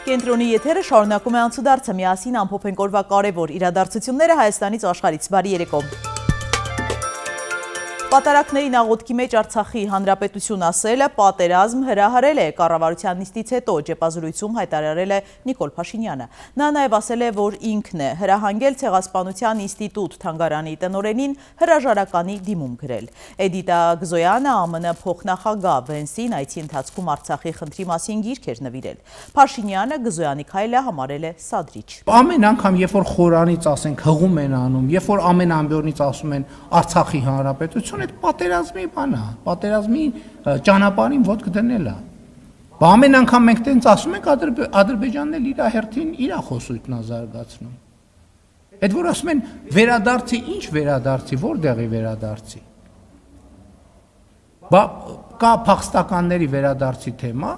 Կենտրոնի եթերը շարունակում է անցուդարձը, միասին ամփոփենք օրվա կարևոր իրադարձությունները Հայաստանից ու աշխարհից։ Բարի երեկո։ Պատարակներին աղոթքի մեջ Արցախի Հանրապետություն ասել է, պատերազմ հրահրել է, կառավարության նիստից հետո ջեպազրույցում հայտարարել է Նիկոլ Փաշինյանը։ Նա նաև ասել է, որ ինքն է հրահանգել Ցեղասպանության ինստիտուտ թանգարանի տնօրենին հրաժարականի դիմում գրել։ Էդիտա Գզոյանը ԱՄՆ փոխնախագահ Վենսին այցի ընթացքում Արցախի խնդրի մասին գիրք էր նվիրել։ Փաշինյանը Գզոյանի քայլը համարել է սադրիչ։ Ամեն անգամ, երբ որ խորանից ասենք հղում են անում, երբ որ ամեն ամբյոնից ասում են Արցախի Հանրապետություն, այդ պատերազմի բան է, պատերազմի ճանապարհին ոտք դնել է։ Ամեն անգամ մենք տենց ասում ենք Ադրբեջանն էլ իր հերթին իր խոսույթն է զարգացնում։ Այդ որ ասում են վերադարձի, ինչ վերադարձի, որտեղի վերադարձի։ Բա կա փախստականների վերադարձի թեմա,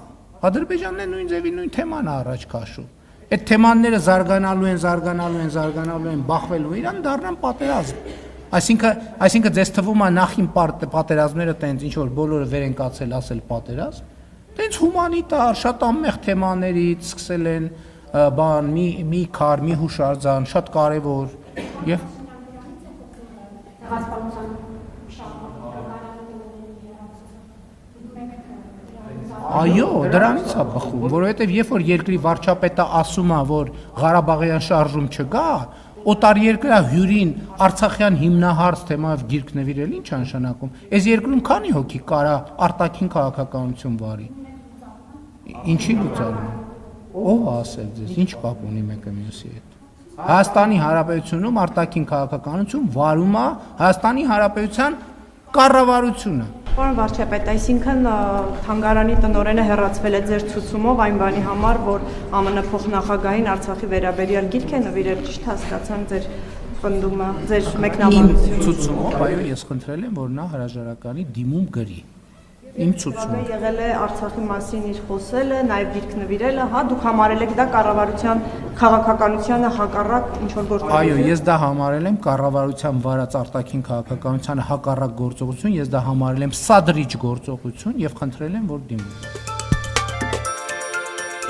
Ադրբեջանն է նույն ձևի նույն թեման է առաջ քաշում։ Այդ թեմաները զարգանալու են, բախվելու իրան դառնան պատերազմ։ Այսինքն ձեզ թվում է նախին պատերազմները տենց ինչ որ բոլորը վեր են կացել ասել պատերազմ, տենց հումանիտար, շատ անմեղ թեմաներից սկսել են բան, մի քար, մի հուշարձան, շատ կարևոր եւ Այո, դրանից է բխում, որովհետև երբ որ երկրի վարչապետը ասում է, որ Ղարաբաղյան շարժում չկա, օտար երկրի հյուրին Արցախյան հիմնահարց թեմայով գիրք նվիրել ինչ նշանակում։ Այս երկրում քանի հոգի կարա արտաքին քաղաքականություն վարի։ Ինչի լուծարում։ Ով է ասել ձեզ, ինչ կապ ունի մեկը մյուսի հետ։ Հայաստանի Հանրապետությունում արտաքին քաղաքականություն վարում է Հայաստանի Հանրապետության կառավարությունը։ Պարոն վարչապետ, այսինքն թանգարանի տնօրենը հեռացվել է ձեր ցուցումով այն բանի համար, որ ԱՄՆ փոխնախագահին Արցախի վերաբերյալ գիրք է նվիրել, ճիշտ հասկացան ձեր պնդումը, ձեր մեկնաբանությունը։ Ցուցումով, այո, ես խնդրել եմ, որ նա հրաժարականի դիմում գրի։ Իմ ցուցումը եղել է Արցախի մասին իր խոսելը, նաև գիրք նվիրելը, հա, դուք համարել եք դա կառավարության քաղաքականությանը հակառակ ինչ որ գործողություն։ Այո, ես դա համարել եմ կառավարության վարած արտաքին քաղաքականությանը հակառակ գործողություն, ես դա համարել եմ սադրիչ գործողություն եւ խնդրել եմ, որ դիմում։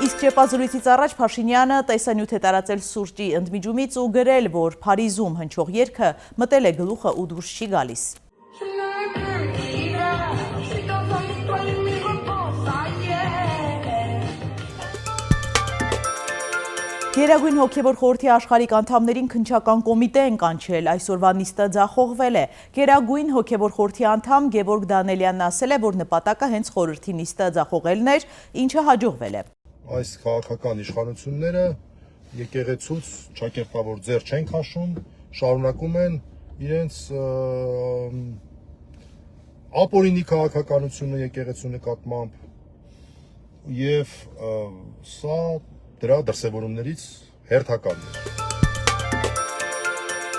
Իսկ ջեպազրույցից առաջ Փաշինյանը տեսանյութ է տարածել սուրճի ընդմիջումից ու գրել, որ Փարիզում հնչող երգը մտել է գլուխը ու դուրս չի գալիս։ Գերագույն հոգևոր խորհրդի աշխարհիկ անդամներին քննչական կոմիտե են կանչել, այսօրվա նիստը ձախողվել է։ Գերագույն հոգևոր խորհրդի անդամ Գևորգ Դանելյանն ասել է, որ նպատակը հենց խորհրդի նիստը ձախողելն էր, ինչը հաջողվել է։ Այս քաղաքական իշխանությունները եկեղեցուց ճակերտավոր ձեռ չեն քաշում, շարունակում են իրենց ապօրինի քաղաքականությունը եկեղեցու նկատմամբ եւ սա դրա դրսևորումներից հերթականն է։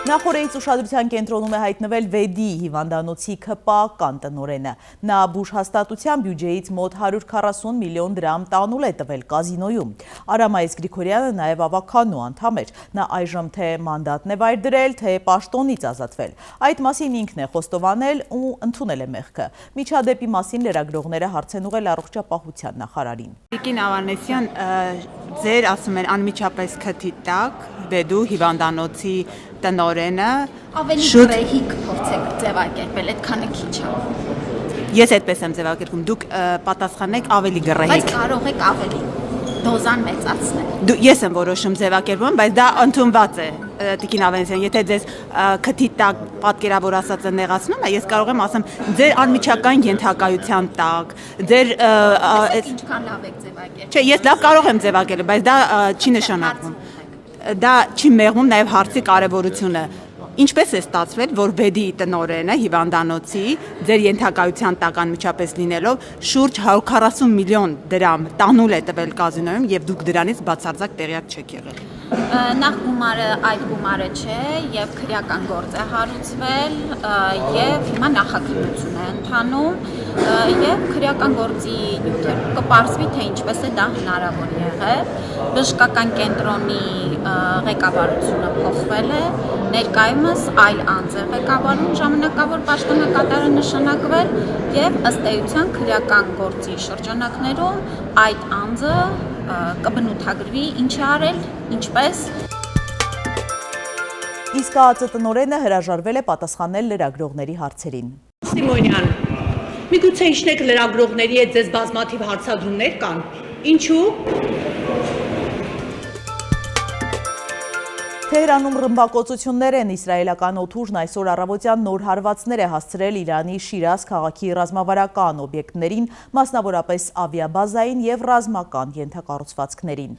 Նախորդից ուշադրության կենտրոնում է հայտնվել Վեդի հիվանդանոցի ԿՊԱ-ական տնօրենը։ Նա բուժհաստատության բյուջեից մոտ 140 միլիոն դրամ տանուլ է տվել կազինոյում։ Արամայես Գրիգորյանը նաև ավականու անդամ էր։ Նա այժմ թե մանդատն է վայր դրել, թե պաշտոնից ազատվել։ Այդ մասին ինքն է խոստովանել ու ընդունել է մեղքը։ Միջադեպի մասին լրագրողները հարց են ուղղել առողջապահության նախարարին։ Տիկին Ավանեսյան, ձեր ասում են անմիջապես քթի տակ Վեդու հիվանդանոցի տնօրենը ավելի գրեհիկ փորձեք ձևակերպել, այդքանը քիչ է։ Ես այդպես եմ ձևակերպում, դուք պատասխանեք ավելի գրեհիկ։ Բայց կարող եք ավելի դոզան մեծացնել։ Ես եմ որոշում ձևակերպում, բայց դա ընդունված է, Տիկին Ավանեսյան, եթե ձեզ քթի տակ պատկերավոր ասածը նեղացնում է, ես կարող եմ ասեմ ձեր անմիջական ենթակայության տակ, ձեր ինչքան լավ եք ձևակերպել։ Չէ, ես լավ կարող եմ ձևակերպել, բայց դա չի նշանակվում։ Դա չի մեղում նաև հարցի կարևորությունը։ Ինչպես է ստացվել, որ Վեդի տնօրենը հիվանդանոցի ձեր ենթակայության տակ անմիջապես լինելով շուրջ 140 միլիոն դրամ տանուլ է տվել կազինոյում եւ դուք դրանից բացարձակ տեղյակ չեք եղել։ Նախ գումարը այդ գումարը չէ եւ քրեական գործ է հարուցվել եւ հիմա նախաքննություն է ընթանում եւ քրեական գործի նյութեր կպարզվի թե ինչպես է դա հնարավոր եղել։ Բժշկական կենտրոնի ղեկավարությունը փոխվել է, ներկայումս այլ անձ է ղեկավարում, ժամանակավոր պաշտոնակատարը նշանակվել եւ ըստ էության քրեական գործի շրջանակներում այդ անձը կբնութագրվի ինչ է արել, ինչպես։ Իսկ ԱԱԾ տնօրենը հրաժարվել է պատասխանել լրագրողների հարցերին։ Սիմոնյան, միգուցե իշնեք լրագրողների հետ ձեզ բազմաթիվ հարցադրումներ կան։ Ինչու։ Թեհրանում ռմբակոծություններ են իսրայելական օդուժն այսօր առավոտյան նոր հարվածներ է հասցրել Իրանի Շիրազ քաղաքի ռազմավարական օբյեկտներին, մասնավորապես ավիաբազային և ռազմական ենթակառուցվածքներին։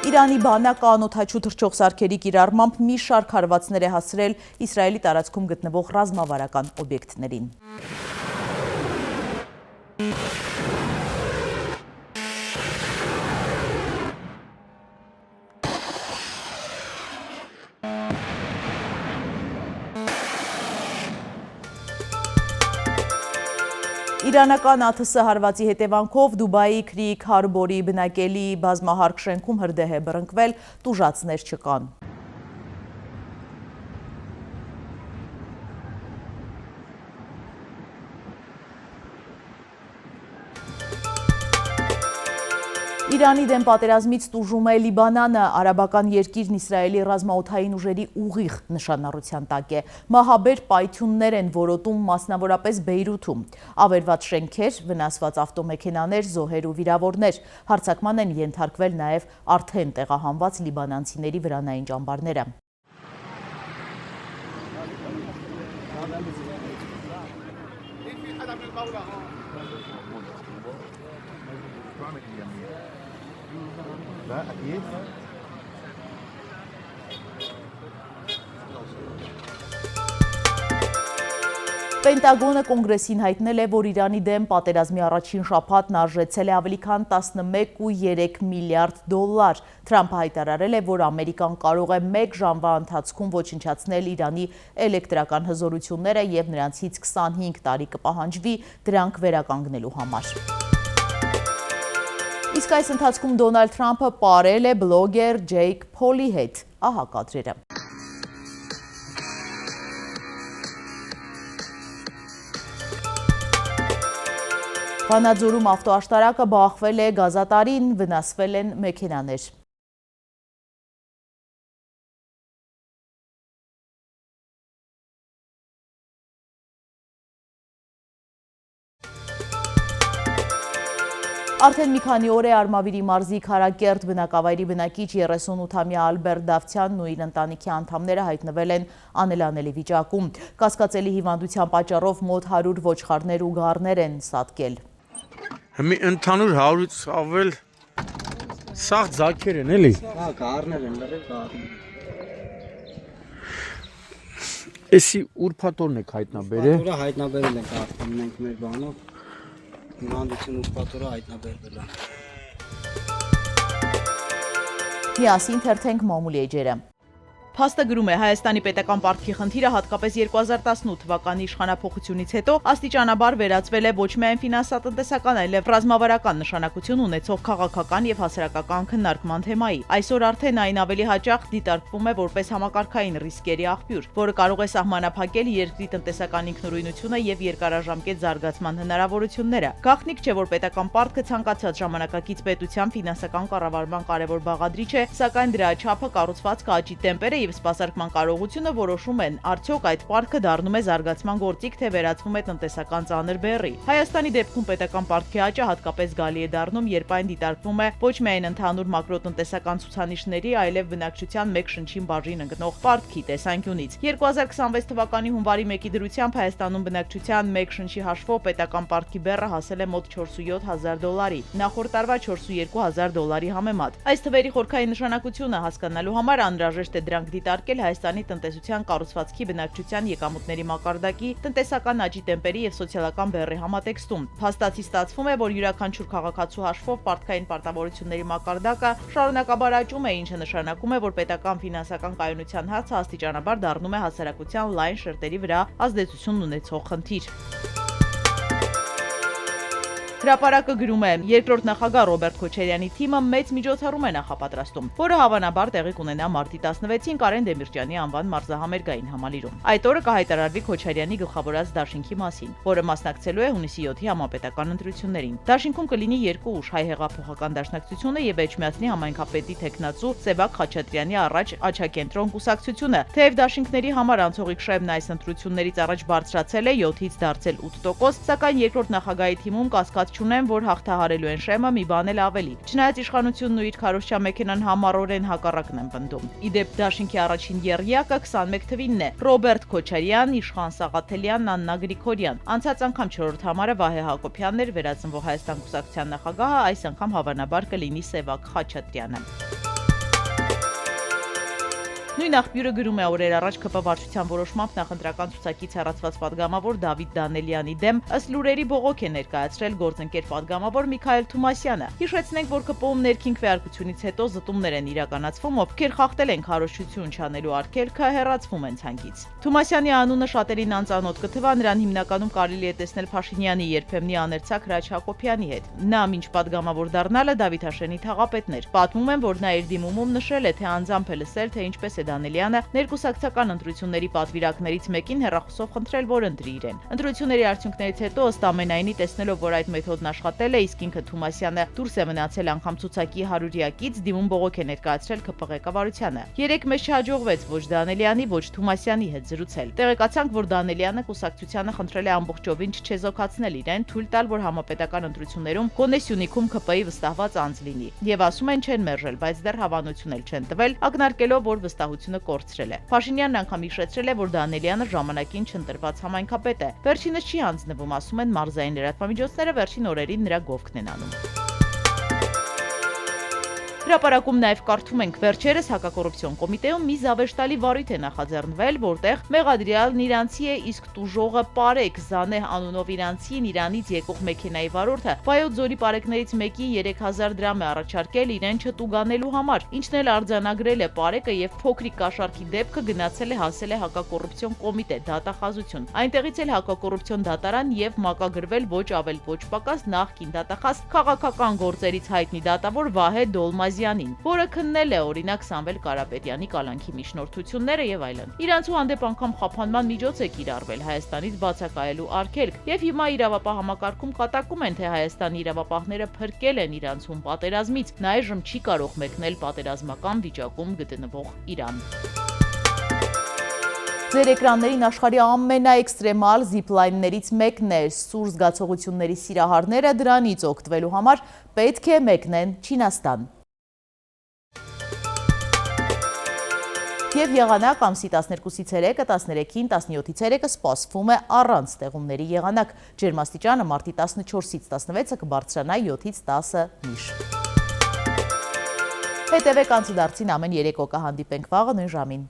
Իրանի բանակը անօդաչու թռչող սարքերի կիրառմամբ մի շարք հարվածներ է հասցրել Իսրայելի տարածքում գտնվող ռազմավարական օբյեկտներին։ Իրանական ԱԹՍ հարվածի հետևանքով Դուբայի Քրիք Հարբորի բնակելի բազմահարկ շենքում հրդեհ է բռնկվել, տուժածներ չկան։ Իրանի դեմ պատերազմից տուժում է Լիբանանը, արաբական երկիրն Իսրայելի ռազմաօդային ուժերի ուղիղ նշանառության տակ է։ Մահաբեր պայթյուններ են որոտում մասնավորապես Բեյրութում։ Ավերված շենքեր, վնասված ավտոմեքենաներ, զոհեր ու վիրավորներ։ Հարձակման են ենթարկվել նաև արդեն տեղահանված լիբանանցիների վրանային ճամբարները։ Պենտագոնը կոնգրեսին հայտնել է, որ Իրանի դեմ պատերազմի առաջին շաբաթն արժեցել է ավելի քան 11.3 միլիարդ դոլար։ Թրամփը հայտարարել է, որ Ամերիկան կարող է 1 ժամվա ընթացքում ոչնչացնել Իրանի էլեկտրական հզորությունները և նրանցից 25 տարի կպահանջվի դրանք վերականգնելու համար։ Իսկ այս ընթացքում Դոնալդ Թրամփը պարել է բլոգեր Ջեյք Փոլի հետ։ Ահա կադրերը։ Վանաձորում ավտոաշտարակը բախվել է գազատարին, վնասվել են մեքենաներ։ Արդեն մի քանի օր է Արմավիրի մարզի Քարակերտ բնակավայրի բնակիչ 38-ամյա Ալբերտ Դավթյանն ու իր ընտանիքի անդամները հայտնվել են անելանելի վիճակում։ Կասկածելի հիվանդության պատճառով մոտ 100 ոչխարներ ու գառներ են սատկել։ Մի ընդհանուր 100-ից ավել սաղ ձագեր են, էլի։ Հա, գառներ են, լրիվ գառներ։ Էսի ուրփաթորն եք հայտնաբերել։ Ուրփաթորը հայտնաբերել ենք արդեն մենք մեր բանով։ Հիվանդություն ուրփաթորը հայտնաբերվել է։ Միասին թերթենք մամուլի էջերը։ Փաստը գրում է Հայաստանի պետական պարտքի խնդիրը հատկապես 2018 թվականի իշխանափոխությունից հետո աստիճանաբար վերածվել է ոչ միայն ֆինանսատնտեսական, այլև ռազմավարական նշանակություն ունեցող քաղաքական եւ հասարակական քննարկման թեմայի։ Այսօր արդեն այն ավելի հաճախ դիտարկվում է որպես համակարգային ռիսկերի աղբյուր, որը կարող է սահմանափակել երկրի տնտեսական ինքնուրույնությունը եւ երկարաժամկետ զարգացման հնարավորությունները։ Գաղտնիք չէ, որ պետական պարտքը ցանկացած ժամանակակից պետության ֆինանսական կառավարման կարևոր բաղադրիչ է, սակայն դրա չափը, կառուցվածքը, աճի տեմպերը և սպասարկման կարողությունը որոշում են, արդյոք այդ պարտքը դառնում է զարգացման գործիք, թե վերածվում է տնտեսական ծանր բեռի։ Հայաստանի դեպքում պետական պարտքի աճը հատկապես գալի է դառնում, երբ այն դիտարկվում է ոչ միայն ընդհանուր մակրոտնտեսական ցուցանիշների, այլև բնակչության մեկ շնչին բաժին ընկնող պարտքի տեսանկյունից։ 2026 թվականի հունվարի 1-ի դրությամբ Հայաստանում բնակչության մեկ շնչի հաշվով պետական պարտքի բեռը հասել է մոտ 47,000 դոլարի, նախորդ տարվա 42,000 դոլարի համեմատ։ Այս թվերի խորքային նշանակությունը հասկանալու համար անհրաժեշտ է դրանք դիտարկել Հայաստանի տնտեսության կառուցվածքի, բնակչության եկամուտների մակարդակի, տնտեսական աճի տեմպերի և սոցիալական բեռի համատեքստում։ Փաստացի ստացվում է, որ յուրաքանչյուր քաղաքացու հաշվով պարտքային պարտավորությունների մակարդակը շարունակաբար աճում է, ինչը նշանակում է, որ պետական ֆինանսական կայունության հարցը աստիճանաբար դառնում է հասարակության լայն շերտերի վրա ազդեցություն ունեցող խնդիր։ Հրապարակը գրում է. երկրորդ նախագահ Ռոբերտ Քոչարյանի թիմը մեծ միջոցառում է նախապատրաստում, որը հավանաբար տեղի կունենա մարտի 16-ին Կարեն Դեմիրճյանի անվան մարզահամերգային համալիրում։ Այդ օրը կհայտարարվի Քոչարյանի գլխավորած դաշինքի մասին, որը մասնակցելու է հունիսի 7-ի համապետական ընտրություններին։ Դաշինքում կլինի երկու ուժ՝ հայ հեղափոխական դաշնակցությունը եւ Էջմիածնի համայնքապետի տեխնացու Սևակ Խաչատրյանի առաջ Աչակենտրոն կուսակցությունը։ Թեև դաշինքների համար անցողիկ շեմն այս ընտրություններից առաջ բարձրացել է 7-ից դարձել 8%, սակայն երկրորդ նախագահի թիմում կասկած չունեն, որ հաղթահարելու են շեմը մի բան էլ ավելի։ Չնայած իշխանությունն ու իր քարոզչա մեքենան համառորեն հակառակն են պնդում։ Իդեպ դաշինքի առաջին եռյակը 21 թվինն է՝ Ռոբերտ Քոչարյան, Իշխան Սաղաթելյան, Աննա Գրիգորյան։ Անցած անգամ 4-րդ համարը Վահե Հակոբյանն էր, վերածնվող Հայաստան կուսակցության նախագահը այս անգամ հավանաբար կլինի Սևակ Խաչատրյանը։ Նույն աղբյուրը գրում է օրեր առաջ ԿՊ վարչության որոշմամբ նախընտրական ցուցակից հեռացված պատգամավոր Դավիթ Դանելյանի դեմ ըստ լուրերի բողոք է ներկայացրել գործընկեր պատգամավոր Միքայել Թումասյանը։ Հիշեցնենք, որ ԿՊ-ում ներքին քվեարկությունից հետո զտումներ են իրականացվում, ովքեր խախտել են քարոզչություն չանելու արգելքը, հեռացվում են ցանկից։ Թումասյանի անունը շատերին անծանոթ կթվա, նրան հիմնականում կարելի է տեսնել Փաշինյանի երբեմնի աներցակ Հրաչ Հակոբյանի հետ։ Նա մինչ պատգամավոր դառնալը Դավիթաշենի թաղապետն էր։ Պատմում են, որ նա իր դիմումում նշել է, թե անձամբ է լսել, թե ինչպես է Դանելյանը ներկուսակցական ընտրությունների պատվիրակներից մեկին հեռախոսով խնդրել, որ ընտրի իրեն։ Ընտրությունների արդյունքներից հետո ըստ ամենայնի տեսնելով, որ այդ մեթոդն աշխատել է, իսկ ինքը Թումասյանը դուրս է մնացել անգամ ցուցակի 100-յակից, դիմում բողոք է ներկայացրել ԿՊ ղեկավարությանը։ Երեք մեզ չհաջողվեց ոչ Դանելյանի, ոչ Թումասյանի հետ զրուցել։ Տեղեկացանք, որ Դանելյանը կուսակցությանը խնդրել է ամբողջովին չչեզոքացնել իրեն, թույլ տալ, որ համապետական ընտրություններում գոնե Սյունիքում ԿՊ-ի վստահված անձ լինի։ Եվ ասում են չեն մերժել, բայց դեռ հավանություն էլ չեն տվել, ակնարկելով, որ վստահությունը կորցրել է։ Փաշինյանն անգամ հիշեցրել է, որ Դանելյանը ժամանակին չընտրված համայնքապետ է։ Վերջինս չի հանձնվում, ասում են մարզային լրատվամիջոցները վերջին օրերին նրա գովքն են անում։ Հրապարակում նաև կարդում ենք վերջերս հակակոռուպցիոն կոմիտեում մի զավեշտալի վարույթ է նախաձեռնվել, որտեղ մեղադրյալն իրանցի է, իսկ տուժողը Պարեկ Զանեհ անունով իրանցին Իրանից եկող մեքենայի վարորդը Վայոց ձորի պարեկներից մեկի 3000 դրամ է առաջարկել իրեն չտուգանելու համար, ինչն էլ արձանագրել է Պարեկը եւ փոքրիկ կաշառքի դեպքը գնացել է հասել է հակակոռուպցիոն կոմիտե դատախազություն։ Այնտեղից էլ հակակոռուպցիոն դատարան եւ մակագրվել ոչ ավել ոչ պակաս նախկին դատախազ քաղաքական գործերից հայտնի դատավոր Վահե Դոլմազյանին, որը քննել է օրինակ Սամվել Կարապետյանի կալանքի միջնորդությունները եւ այլն։ Իրանցու հանդեպ անգամ խափանման միջոց է կիրառվել Հայաստանից բացակայելու արգելք եւ հիմա իրավապահ համակարգում կատակում են, թե Հայաստանի իրավապահները փրկել են իրանցուն պատերազմից, նա այժմ չի կարող մեկնել պատերազմական վիճակում գտնվող Իրան։ Ձեր էկրաններին աշխարհի ամենաէքստրեմալ զիփլայններից մեկն է։ Սուր զգացողությունների սիրահարները դրանից օգտվելու համար պետք է մեկնեն Չինաստան։ Եվ եղանակ ամսի 12-ից 3-ը, 13-ին, 17-ից 3-ը սպասվում է առանց ստեղումների եղանակ։ Ջերմաստիճանը մարտի 14-ից 16-ը կբարձրանա 7-ից 10 միշ։ Հետևեք անցուդարձին ամեն երեկո կհանդիպենք վաղը նույն ժամին։